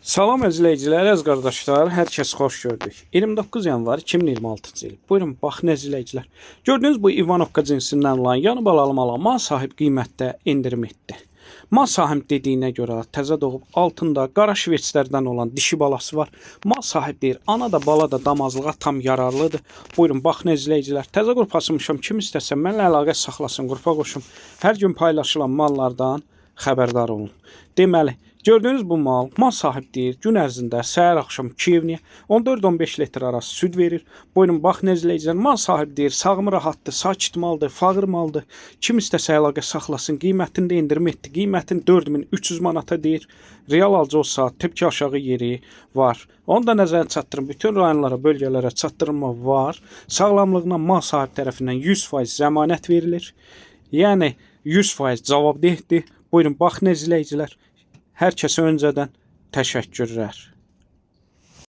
Salam izləyicilər, əziz qardaşlar, hər kəs xoş gördük. 29 yanvar 2026-cı il. Buyurun, baxın izləyicilər. Gördüyünüz bu İvanovka cinsindən olan yanı balalı mala mal sahib qiymətdə endirim etdi. Mal sahib dediyinə görə təzə doğub altında qara şvetslərdən olan dişi balası var. Mal sahib deyir, ana da bala da damazlığa tam yararlıdır. Buyurun, baxın izləyicilər. Təzə qrup açmışam, kim istəsə mənlə əlaqə saxlasın, qrupa qoşum. Hər gün paylaşılan mallardan xəbərdar olun. Deməli, gördüyünüz bu mal sahib deyir, gün ərzində səhər axşam 2 evniyə 14-15 litr arası süd verir. Buyurun, baxın izləyicilər, mal sahib deyir, sağımı rahatdır, sakit maldır, fağır maldır. Kim istəsə əlaqə saxlasın, qiymətində endirim etdi. Qiymətin 4300 manata deyir. Real alıcı olsa tepki aşağı yeri var. Onu da nəzərə çatdırın. Bütün rayonlara, bölgələrə çatdırma var. Sağlamlığına mal sahib tərəfindən 100% zəmanət verilir. Yəni 100% cavabdehdir. Buyurun, baxın izləyicilər. Hər kəsə öncədən təşəkkürlər.